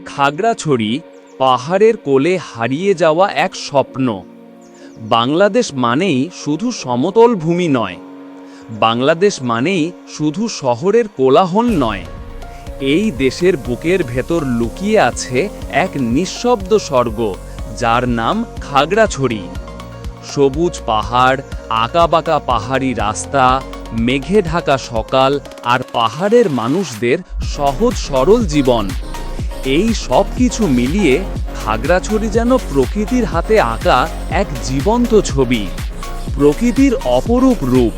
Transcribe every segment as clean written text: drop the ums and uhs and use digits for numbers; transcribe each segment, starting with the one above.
খাগড়াছড়ি পাহাড়ের কোলে হারিয়ে যাওয়া এক স্বপ্ন। বাংলাদেশ মানেই শুধু সমতল ভূমি নয়, বাংলাদেশ মানেই শুধু শহরের কোলাহল নয়। এই দেশের বুকের ভেতর লুকিয়ে আছে এক নিঃশব্দ স্বর্গ, যার নাম খাগড়াছড়ি। সবুজ পাহাড়, আঁকাবাঁকা পাহাড়ি রাস্তা, মেঘে ঢাকা সকাল আর পাহাড়ের মানুষদের সহজ সরল জীবন, এই সব কিছু মিলিয়ে খাগড়াছড়ি যেন প্রকৃতির হাতে আঁকা এক জীবন্ত ছবি, প্রকৃতির অপরূপ রূপ।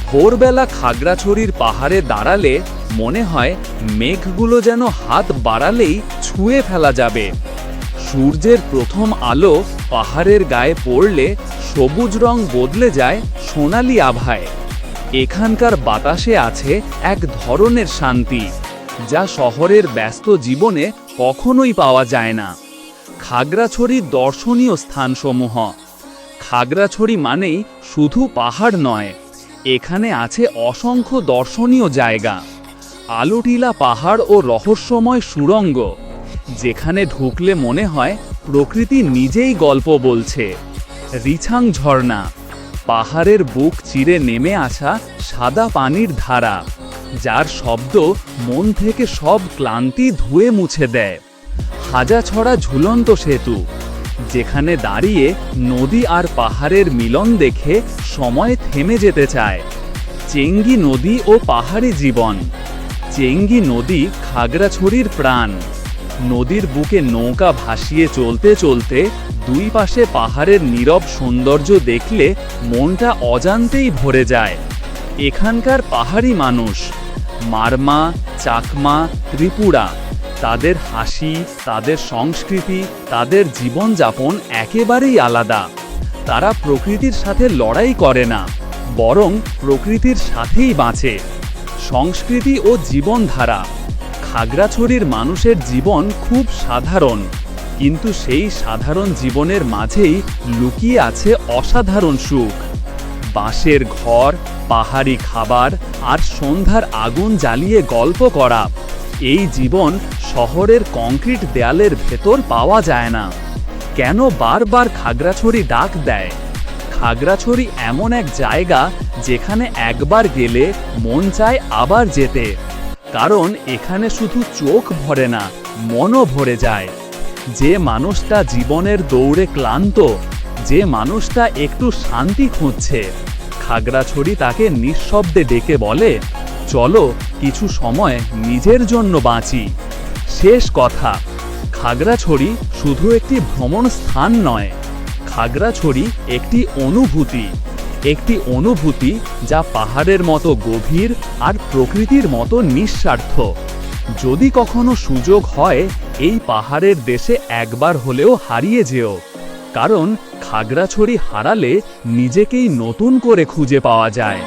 ভোরবেলা খাগড়াছড়ির পাহাড়ে দাঁড়ালে মনে হয় মেঘগুলো যেন হাত বাড়ালেই ছুঁয়ে ফেলা যাবে। সূর্যের প্রথম আলো পাহাড়ের গায়ে পড়লে সবুজ রং বদলে যায় সোনালি আভায়। এখানকার বাতাসে আছে এক ধরনের শান্তি, যা শহরের ব্যস্ত জীবনে কখনোই পাওয়া যায় না। খাগড়াছড়ির দর্শনীয় স্থানসমূহ। খাগড়াছড়ি মানেই শুধু পাহাড় নয়, এখানে আছে অসংখ্য দর্শনীয় জায়গা। আলুটিলা পাহাড় ও রহস্যময় সুড়ঙ্গ, যেখানে ঢুকলে মনে হয় প্রকৃতি নিজেই গল্প বলছে। রিছাং ঝর্ণা, পাহাড়ের বুক চিরে নেমে আসা সাদা পানির ধারা, যার শব্দ মন থেকে সব ক্লান্তি ধুয়ে মুছে দেয়। হাজাছড়া ঝুলন্ত সেতু, যেখানে দাঁড়িয়ে নদী আর পাহাড়ের মিলন দেখে সময় থেমে যেতে চায়। চেঙ্গি নদী ও পাহাড়ি জীবন। চেঙ্গি নদী খাগড়াছড়ির প্রাণ। নদীর বুকে নৌকা ভাসিয়ে চলতে চলতে দুই পাশে পাহাড়ের নীরব সৌন্দর্য দেখলে মনটা অজান্তেই ভরে যায়। এখানকার পাহাড়ি মানুষ, মারমা, চাকমা, ত্রিপুরা, তাদের হাসি, তাদের সংস্কৃতি, তাদের জীবনযাপন একেবারেই আলাদা। তারা প্রকৃতির সাথে লড়াই করে না, বরং প্রকৃতির সাথেই বাঁচে। সংস্কৃতি ও জীবনধারা। খাগড়াছড়ির মানুষের জীবন খুব সাধারণ, কিন্তু সেই সাধারণ জীবনের মাঝেই লুকিয়ে আছে অসাধারণ সুখ। বাঁশের ঘর, পাহাড়ি খাবার আর সন্ধ্যার আগুন জ্বালিয়ে গল্প করা, এই জীবন শহরের কংক্রিট দেয়ালের ভেতর পাওয়া যায় না। কেন বারবার খাগড়াছড়ি ডাক দেয়? খাগড়াছড়ি এমন এক জায়গা যেখানে একবার গেলে মন চায় আবার যেতে, কারণ এখানে শুধু চোখ ভরে না, মনও ভরে যায়। যে মানুষটা জীবনের দৌড়ে ক্লান্ত, যে মানুষটা একটু শান্তি খুঁজছে, খাগড়াছড়ি তাকে নিঃশব্দে ডেকে বলে, চলো কিছু সময় নিজের জন্য বাঁচি। শেষ কথা, খাগড়াছড়ি শুধু একটি ভ্রমণ স্থান নয়, খাগড়াছড়ি একটি অনুভূতি। একটি অনুভূতি যা পাহাড়ের মতো গভীর আর প্রকৃতির মতো নিঃস্বার্থ। যদি কখনো সুযোগ হয়, এই পাহাড়ের দেশে একবার হলেও হারিয়ে যেও, কারণ খাগড়াছড়ি হারালে নিজেকেই নতুন করে খুঁজে পাওয়া যায়।